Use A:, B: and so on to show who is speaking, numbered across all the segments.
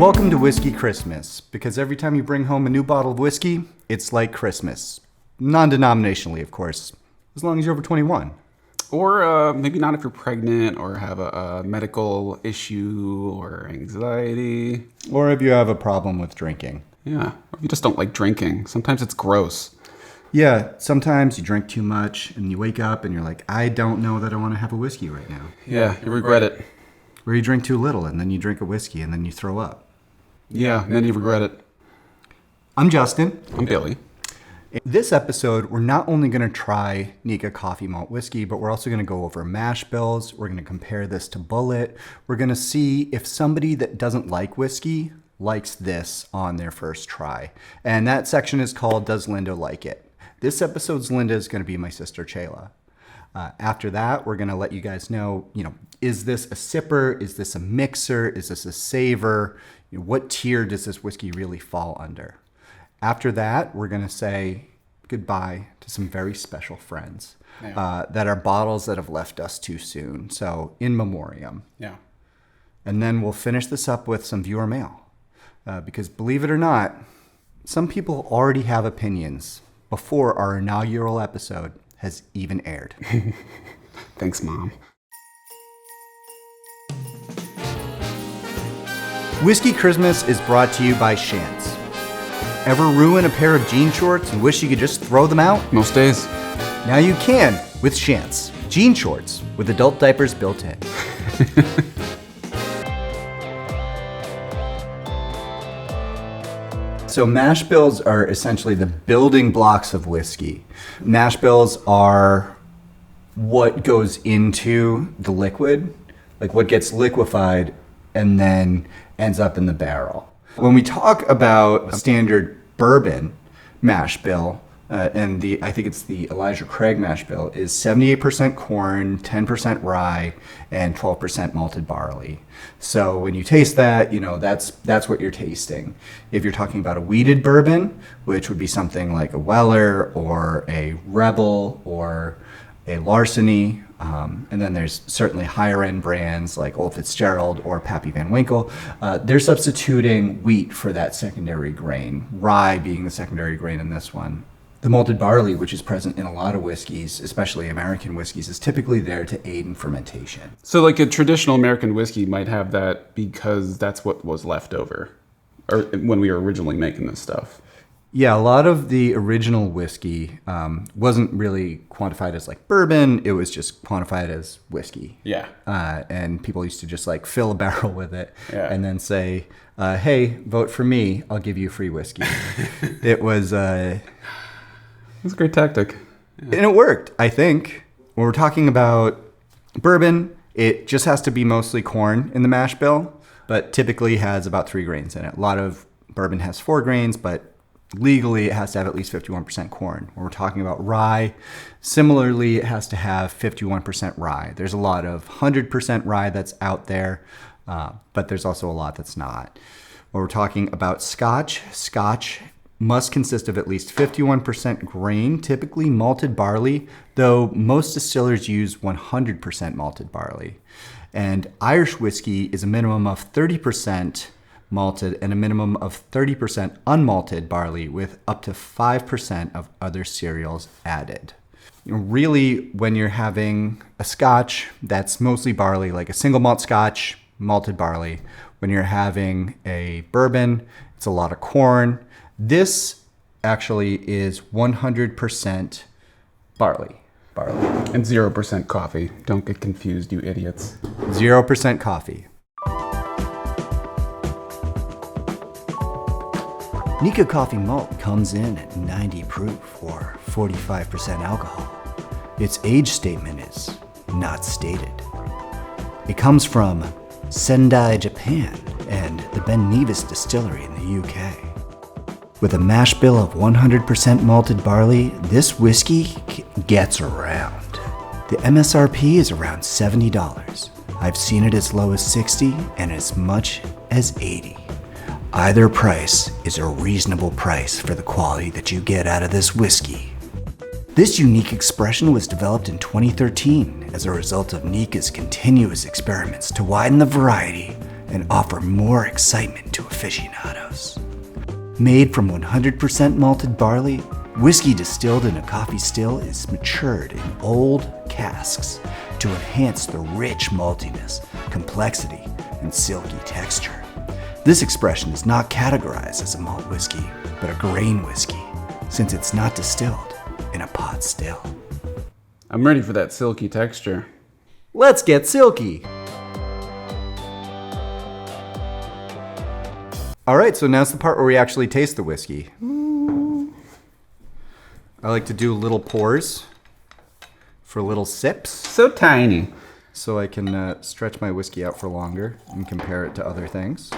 A: Welcome to Whiskey Christmas, because every time you bring home a new bottle of whiskey, it's like Christmas. Non-denominationally, of course, as long as you're over 21.
B: Or maybe not if you're pregnant or have a medical issue or anxiety.
A: Or if you have a problem with drinking.
B: Yeah, or if you just don't like drinking. Sometimes it's gross.
A: Yeah, sometimes you drink too much and you wake up and you're like, I don't know that I want to have a whiskey right now.
B: Yeah, you regret it.
A: Or you drink too little and then you drink a whiskey and then you throw up.
B: Yeah, and then you regret it.
A: I'm Justin.
B: I'm Billy.
A: In this episode, we're not only going to try Nikka Coffey Malt Whisky, but we're also going to go over mash bills. We're going to compare this to Bulleit. We're going to see if somebody that doesn't like whiskey likes this on their first try. And that section is called Does Lynda Like It? This episode's Lynda is going to be my sister Chayla. After that, we're going to let you guys know, is this a sipper? Is this a mixer? Is this a saver? What tier does this whiskey really fall under? After that, we're going to say goodbye to some very special friends that are bottles that have left us too soon. So, in memoriam.
B: Yeah.
A: And then we'll finish this up with some viewer mail. Because believe it or not, some people already have opinions before our inaugural episode has even aired.
B: Thanks, Mom.
A: Whiskey Christmas is brought to you by Shantz. Ever ruin a pair of jean shorts and wish you could just throw them out?
B: Most days.
A: Now you can with Shantz. Jean shorts with adult diapers built in. So mash bills are essentially the building blocks of whiskey. Mash bills are what goes into the liquid, like what gets liquefied and then ends up in the barrel. When we talk about a standard bourbon mash bill, and I think it's the Elijah Craig mash bill, is 78% corn, 10% rye, and 12% malted barley. So when you taste that, that's what you're tasting. If you're talking about a wheated bourbon, which would be something like a Weller or a Rebel or a Larceny, and then there's certainly higher end brands like Old Fitzgerald or Pappy Van Winkle. They're substituting wheat for that secondary grain, rye being the secondary grain in this one. The malted barley, which is present in a lot of whiskeys, especially American whiskeys, is typically there to aid in fermentation.
B: So like a traditional American whiskey might have that because that's what was left over, or when we were originally making this stuff.
A: Yeah, a lot of the original whiskey wasn't really quantified as like bourbon. It was just quantified as whiskey.
B: Yeah.
A: And people used to just like fill a barrel with it and then say, hey, vote for me. I'll give you free whiskey. It was a
B: great tactic.
A: Yeah. And it worked, I think. When we're talking about bourbon, it just has to be mostly corn in the mash bill, but typically has about 3 grains in it. A lot of bourbon has 4 grains, but legally, it has to have at least 51% corn. When we're talking about rye, similarly, it has to have 51% rye. There's a lot of 100% rye that's out there, but there's also a lot that's not. When we're talking about Scotch must consist of at least 51% grain, typically malted barley, though most distillers use 100% malted barley. And Irish whiskey is a minimum of 30% malted and a minimum of 30% unmalted barley with up to 5% of other cereals added. Really, when you're having a Scotch that's mostly barley, like a single malt Scotch, malted barley. When you're having a bourbon, it's a lot of corn. This actually is 100% barley.
B: And 0% coffee. Don't get confused, you idiots.
A: 0% coffee. Nikka Coffey Malt comes in at 90 proof or 45% alcohol. Its age statement is not stated. It comes from Sendai, Japan, and the Ben Nevis Distillery in the UK. With a mash bill of 100% malted barley, this whiskey gets around. The MSRP is around $70. I've seen it as low as $60 and as much as $80. Either price is a reasonable price for the quality that you get out of this whiskey. This unique expression was developed in 2013 as a result of Nikka's continuous experiments to widen the variety and offer more excitement to aficionados. Made from 100% malted barley, whiskey distilled in a coffee still is matured in old casks to enhance the rich maltiness, complexity, and silky texture. This expression is not categorized as a malt whiskey, but a grain whiskey, since it's not distilled in a pot still.
B: I'm ready for that silky texture.
A: Let's get silky! All right, so now's the part where we actually taste the whiskey. I like to do little pours for little sips,
B: So tiny.
A: so I can stretch my whiskey out for longer and compare it to other things.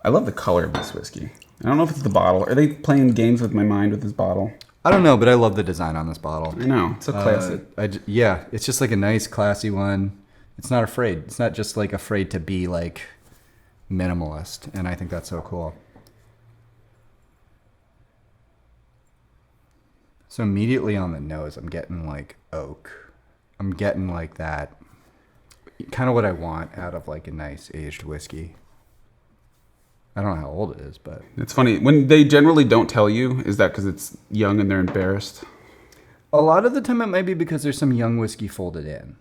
B: I love the color of this whiskey. I don't know if it's the bottle. Are they playing games with my mind with this bottle?
A: I don't know, but I love the design on this bottle.
B: I know. It's so classic.
A: Yeah, it's just like a nice, classy one. It's not afraid. It's not just like afraid to be like minimalist, and I think that's so cool. So immediately on the nose, I'm getting like oak. I'm getting like that, kind of what I want out of like a nice aged whiskey. I don't know how old it is, but
B: It's funny. When they generally don't tell you, is that because it's young and they're embarrassed?
A: a lot of the time it might be because there's some young whiskey folded in.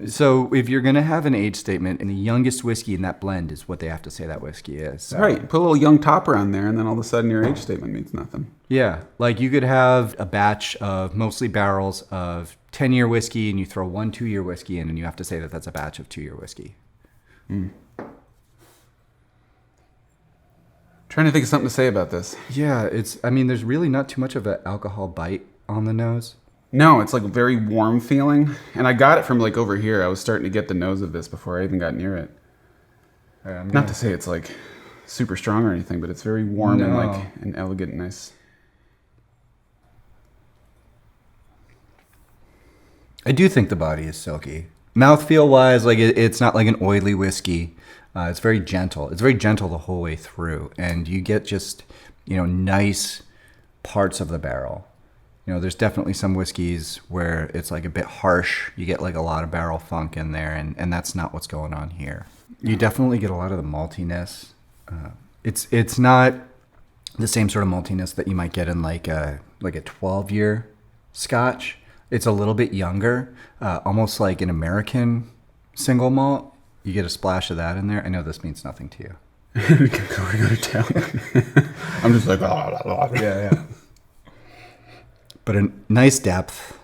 A: So if you're going to have an age statement, and the youngest whiskey in that blend is what they have to say that whiskey is. So,
B: Right. Put a little young topper on there, and then all of a sudden your age statement means nothing.
A: yeah, like you could have a batch of mostly barrels of 10-year whiskey, and you throw 1 2-year whiskey in, and you have to say that that's a batch of 2-year whiskey.
B: Trying to think of something to say about this.
A: Yeah, there's really not too much of an alcohol bite on the nose.
B: No, it's like very warm feeling. And I got it from like over here. I was starting to get the nose of this before I even got near it. Not to say it's like super strong or anything, but it's very warm and like an elegant, nice.
A: I do think the body is silky. Mouthfeel wise, like it's not like an oily whiskey. It's very gentle. It's very gentle the whole way through, and you get just nice parts of the barrel. There's definitely some whiskeys where it's like a bit harsh. You get like a lot of barrel funk in there, and that's not what's going on here. You definitely get a lot of the maltiness. It's not the same sort of maltiness that you might get in like a 12-year Scotch. It's a little bit younger, almost like an American single malt. You get a splash of that in there. I know this means nothing to you.
B: Going out of town. I'm just like,
A: Yeah. But a nice depth.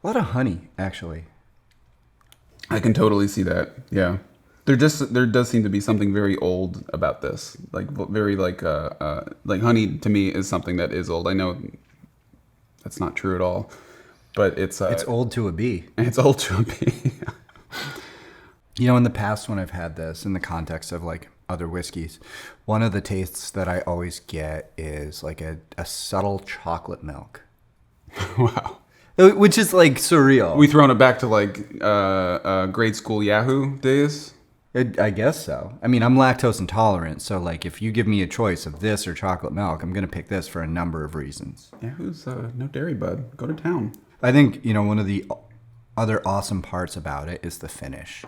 A: A lot of honey, actually.
B: I can totally see that. Yeah. There does seem to be something very old about this. Like very like honey to me is something that is old. I know that's not true at all, but it's
A: old to a B.
B: It's old to a B.
A: In the past when I've had this in the context of like other whiskeys, one of the tastes that I always get is like a subtle chocolate milk.
B: Wow.
A: Which is like surreal.
B: We throwing it back to like grade school Yahoo days?
A: I guess so. I'm lactose intolerant, so like if you give me a choice of this or chocolate milk, I'm going to pick this for a number of reasons.
B: Yahoo's no dairy, bud. Go to town.
A: I think, one of the other awesome parts about it is the finish.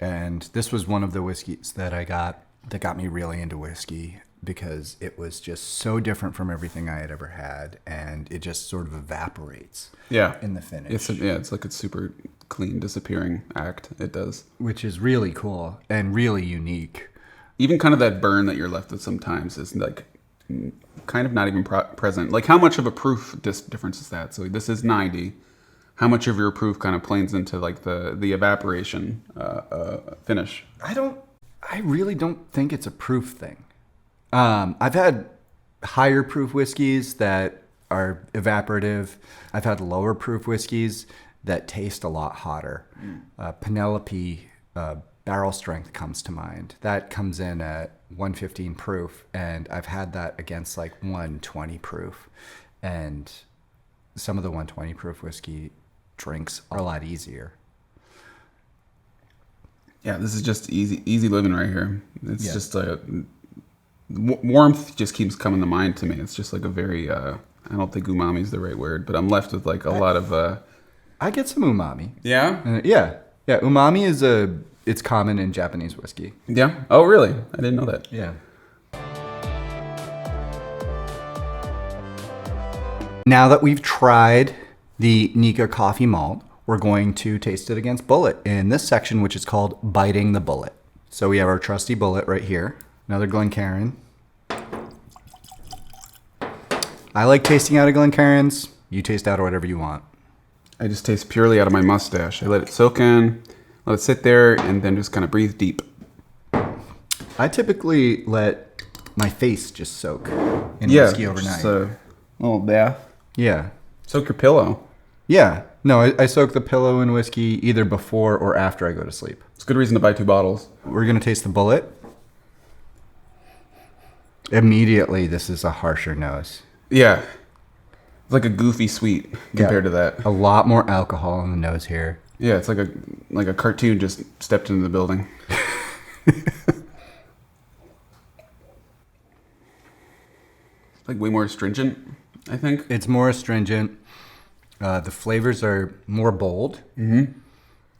A: And this was one of the whiskeys that I got that got me really into whiskey because it was just so different from everything I had ever had, and it just sort of evaporates in the finish.
B: It's like a super clean disappearing act. It does.
A: Which is really cool and really unique.
B: Even kind of that burn that you're left with sometimes is like kind of not even present. Like how much of a proof difference is that? So this is 90. How much of your proof kind of plays into like the evaporation finish?
A: I really don't think it's a proof thing. I've had higher proof whiskeys that are evaporative. I've had lower proof whiskeys that taste a lot hotter. Penelope barrel strength comes to mind. That comes in at 115 proof, and I've had that against like 120 proof. And some of the 120 proof whiskey drinks are a lot easier.
B: Yeah, this is just easy living right here. It's just warmth just keeps coming to mind to me. It's just like a very I don't think umami is the right word, but I'm left with like a lot of
A: I get some umami.
B: Yeah?
A: Yeah. Umami it's common in Japanese whiskey.
B: Yeah? Oh, really? I didn't know that.
A: Yeah. Now that we've tried the Nikka Coffey Malt, we're going to taste it against Bulleit in this section, which is called Biting the Bulleit. So we have our trusty Bulleit right here. Another Glencairn. I like tasting out of Glencairns. You taste out of whatever you want.
B: I just taste purely out of my mustache. I let it soak in, let it sit there, and then just kind of breathe deep.
A: I typically let my face just soak in whiskey overnight.
B: Just a little bath.
A: Yeah.
B: Soak your pillow.
A: Yeah. No, I soak the pillow in whiskey either before or after I go to sleep.
B: It's a good reason to buy 2 bottles.
A: We're going to taste the Bulleit. Immediately, this is a harsher nose.
B: Yeah. It's like a goofy sweet compared to that.
A: A lot more alcohol in the nose here.
B: Yeah, it's like a cartoon just stepped into the building. Like way more astringent, I think.
A: It's more astringent. The flavors are more bold. Mm-hmm.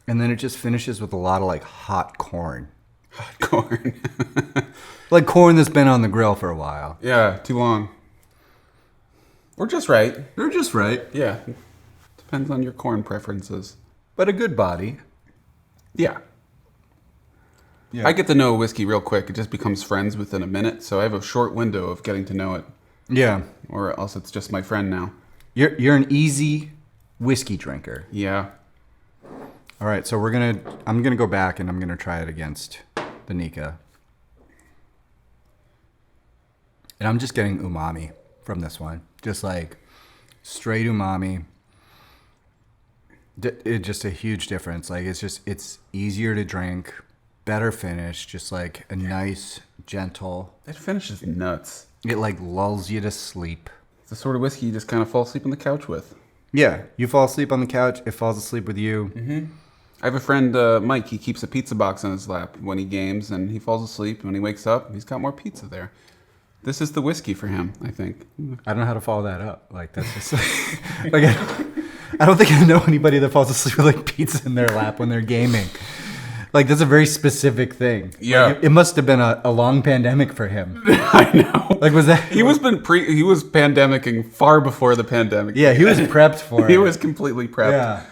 A: And then it just finishes with a lot of like hot corn.
B: Hot corn.
A: Like corn that's been on the grill for a while.
B: Yeah, too long. Or just right.
A: They're just right.
B: Yeah. Depends on your corn preferences.
A: But a good body.
B: Yeah. I get to know a whiskey real quick. It just becomes friends within a minute. So I have a short window of getting to know it.
A: Yeah.
B: Or else it's just my friend now.
A: You're an easy whiskey drinker.
B: Yeah.
A: All right, so I'm gonna go back and I'm gonna try it against the Nikka. And I'm just getting umami from this one. Just like straight umami. It's just a huge difference. Like it's easier to drink, better finish, just like a nice, gentle.
B: That finish is nuts.
A: It like lulls you to sleep.
B: It's the sort of whiskey you just kind of fall asleep on the couch with.
A: Yeah, you fall asleep on the couch, it falls asleep with you.
B: Mm-hmm. I have a friend, Mike. He keeps a pizza box on his lap when he games, and he falls asleep. When he wakes up, he's got more pizza there. This is the whiskey for him, I think.
A: I don't know how to follow that up. Like that's just like I don't think I know anybody that falls asleep with like pizza in their lap when they're gaming. Like that's a very specific thing.
B: Yeah,
A: like, it must have been a long pandemic for him.
B: I know.
A: Like was that
B: he was pandemicing far before the pandemic.
A: Yeah, he was prepped for it.
B: He was completely prepped.
A: Yeah,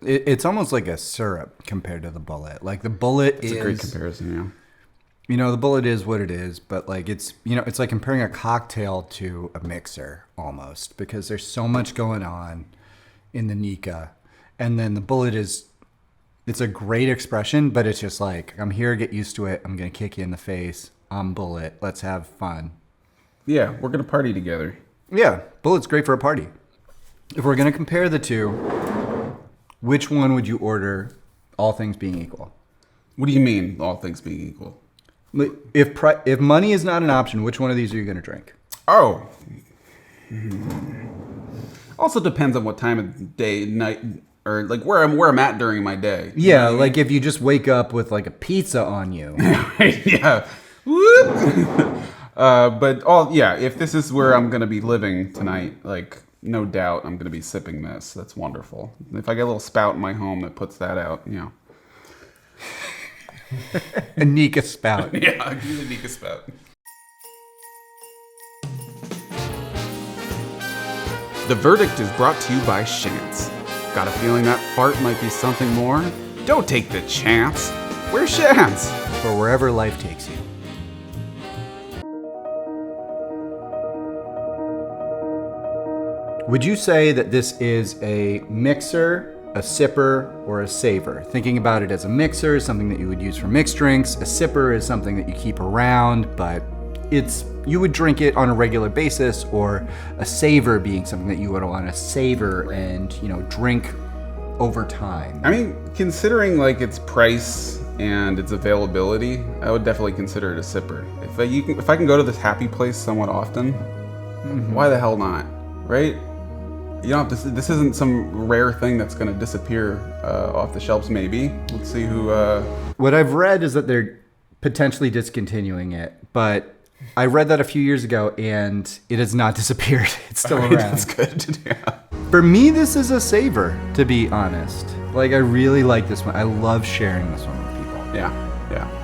A: it's almost like a syrup compared to the Bulleit. Like the Bulleit is
B: a great comparison. Yeah.
A: You know, the Bulleit is what it is, but like it's like comparing a cocktail to a mixer almost because there's so much going on in the Nikka, and then the Bulleit it's a great expression, but it's just like I'm here, get used to it. I'm gonna kick you in the face. I'm Bulleit. Let's have fun.
B: Yeah, we're gonna party together.
A: Yeah, Bulleit's great for a party. If we're gonna compare the two, which one would you order? All things being equal.
B: What do you mean? All things being equal?
A: If money is not an option, which one of these are you going to drink?
B: Oh. Also depends on what time of day, night, or like where I'm at during my day.
A: Yeah, like if you just wake up with like a pizza on you.
B: Yeah. If this is where I'm going to be living tonight, like no doubt I'm going to be sipping this. That's wonderful. If I get a little spout in my home that puts that out, you know.
A: A Nikka spout.
B: Yeah, I'll give you the Nikka spout. The verdict is brought to you by Chance. Got a feeling that fart might be something more? Don't take the chance. Where's Chance?
A: For wherever life takes you. Would you say that this is a mixer, a sipper, or a saver? Thinking about it as a mixer is something that you would use for mixed drinks. A sipper is something that you keep around, but you would drink it on a regular basis, or a saver being something that you would want to savor and, drink over time.
B: I mean, considering like its price and its availability, I would definitely consider it a sipper. If I can go to this happy place somewhat often, why the hell not, right? You don't have to, this isn't some rare thing that's going to disappear off the shelves, maybe. Let's see who...
A: What I've read is that they're potentially discontinuing it, but I read that a few years ago, and it has not disappeared. It's still around.
B: That's good. Yeah.
A: For me, this is a savor, to be honest. Like, I really like this one. I love sharing this one with people.
B: Yeah.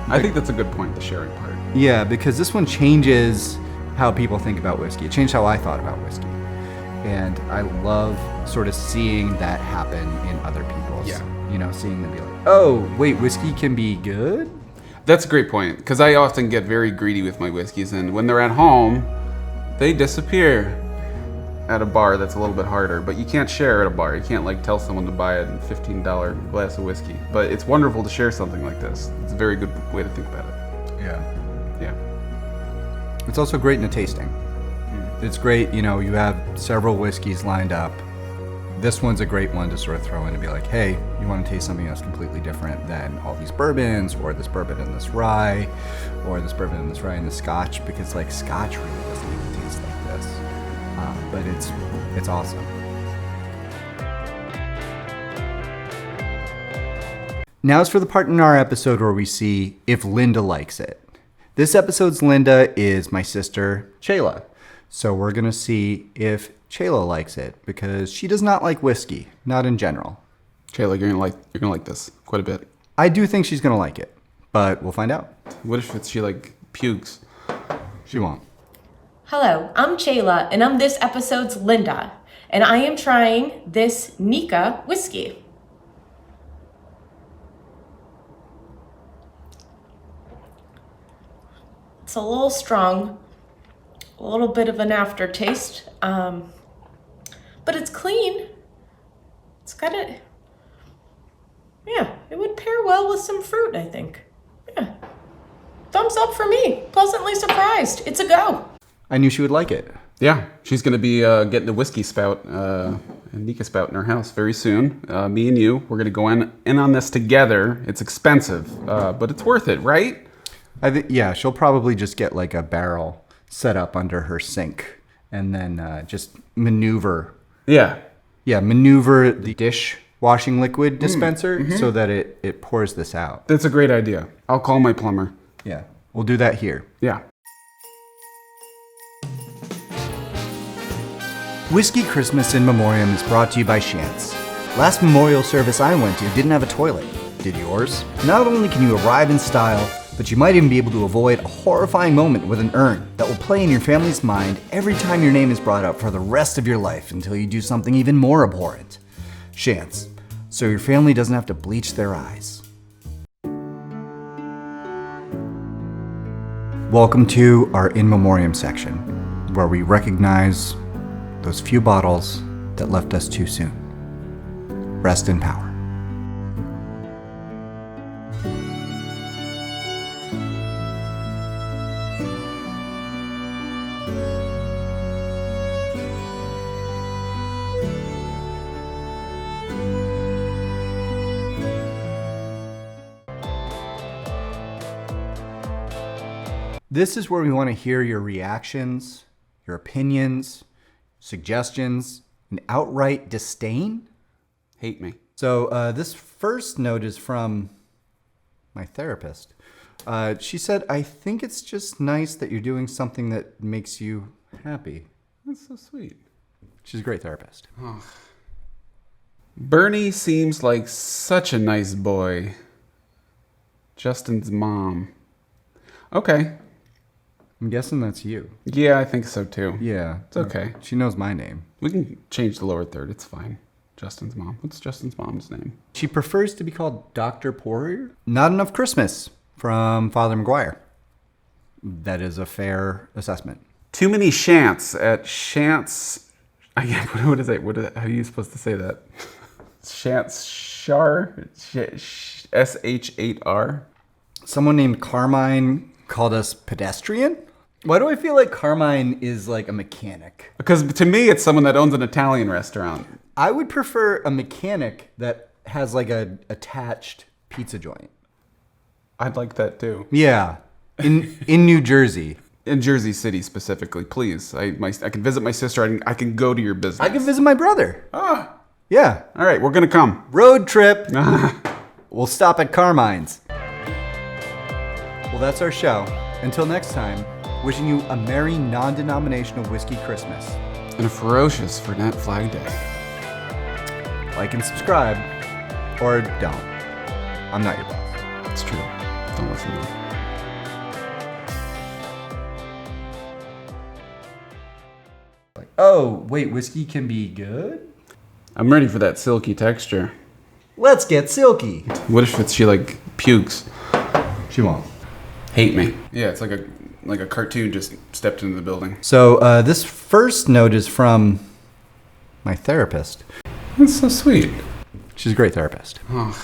B: I think that's a good point, the sharing part.
A: Yeah, because this one changes how people think about whiskey. It changed how I thought about whiskey. And I love sort of seeing that happen in other people's.
B: Yeah.
A: Seeing them be like, oh, wait, whiskey can be good?
B: That's a great point, because I often get very greedy with my whiskeys, and when they're at home, they disappear. At a bar, that's a little bit harder, but you can't share at a bar. You can't tell someone to buy a $15 glass of whiskey. But it's wonderful to share something like this. It's a very good way to think about it.
A: Yeah.
B: It's
A: also great in a tasting. It's great, you have several whiskeys lined up. This one's a great one to sort of throw in and be like, hey, you want to taste something that's completely different than all these bourbons, or this bourbon and this rye, or this bourbon and this rye and this scotch, because scotch really doesn't even taste like this. But it's awesome. Now is for the part in our episode where we see if Lynda likes it. This episode's Lynda is my sister, Chayla. So we're going to see if Chayla likes it, because she does not like whiskey, not in general.
B: Chayla, you're gonna like this quite a bit.
A: I do think she's going to like it, but we'll find out.
B: What if she pukes?
A: She won't.
C: Hello, I'm Chayla, and I'm this episode's Lynda, and I am trying this Nikka whiskey. It's a little strong, a little bit of an aftertaste, but it's clean. It's got it would pair well with some fruit, I think. Yeah, thumbs up for me. Pleasantly surprised. It's a go.
A: I knew she would like it.
B: Yeah, she's going to be getting a whiskey spout, a Nikka spout in her house very soon. Me and you, we're going to go in on this together. It's expensive, but it's worth it, right?
A: She'll probably just get like a barrel set up under her sink and then just maneuver.
B: Yeah,
A: maneuver the dishwashing liquid dispenser so that it pours this out.
B: That's a great idea. I'll call my plumber.
A: Yeah, we'll do that here.
B: Yeah.
A: Whiskey Christmas in Memoriam is brought to you by Chance. Last memorial service I went to didn't have a toilet. Did yours? Not only can you arrive in style, but you might even be able to avoid a horrifying moment with an urn that will play in your family's mind every time your name is brought up for the rest of your life until you do something even more abhorrent. Chance, so your family doesn't have to bleach their eyes. Welcome to our In Memoriam section, where we recognize those few bottles that left us too soon. Rest in power. This is where we want to hear your reactions, your opinions, suggestions, and outright disdain.
B: Hate me.
A: So this first note is from my therapist. She said, I think it's just nice that you're doing something that makes you happy.
B: That's so sweet.
A: She's a great therapist.
B: Oh. Bernie seems like such a nice boy. Justin's mom. Okay.
A: I'm guessing that's you.
B: Yeah, I think so too.
A: Yeah.
B: It's okay.
A: She knows my name.
B: We can change the lower third. It's fine. Justin's mom. What's Justin's mom's name?
A: She prefers to be called Dr. Poirier. Not Enough Christmas from Father McGuire. That is a fair assessment.
B: Too many shants at Shants. What is it? How are you supposed to say that? Shants Shar? SH8R?
A: Someone named Carmine called us pedestrian? Why do I feel like Carmine is like a mechanic?
B: Because to me, it's someone that owns an Italian restaurant.
A: I would prefer a mechanic that has like a attached pizza joint.
B: I'd like that too.
A: Yeah, in New Jersey.
B: In Jersey City specifically, please. I can visit my sister. I can go to your business.
A: I can visit my brother.
B: Ah.
A: Yeah.
B: All right, we're going to come.
A: Road trip. We'll stop at Carmine's. Well, that's our show. Until next time, wishing you a merry non-denominational whiskey Christmas.
B: And a ferocious Fernet Flag Day.
A: like and subscribe, or don't. I'm not your boss.
B: It's true. Don't listen to me.
A: Oh, wait, whiskey can be good?
B: I'm ready for that silky texture.
A: Let's get Silky.
B: What if she like pukes?
A: She won't.
B: Hate me. Yeah, it's like a cartoon just stepped into the building.
A: So this first note is from my therapist.
B: That's so sweet.
A: She's a great therapist.
B: Oh,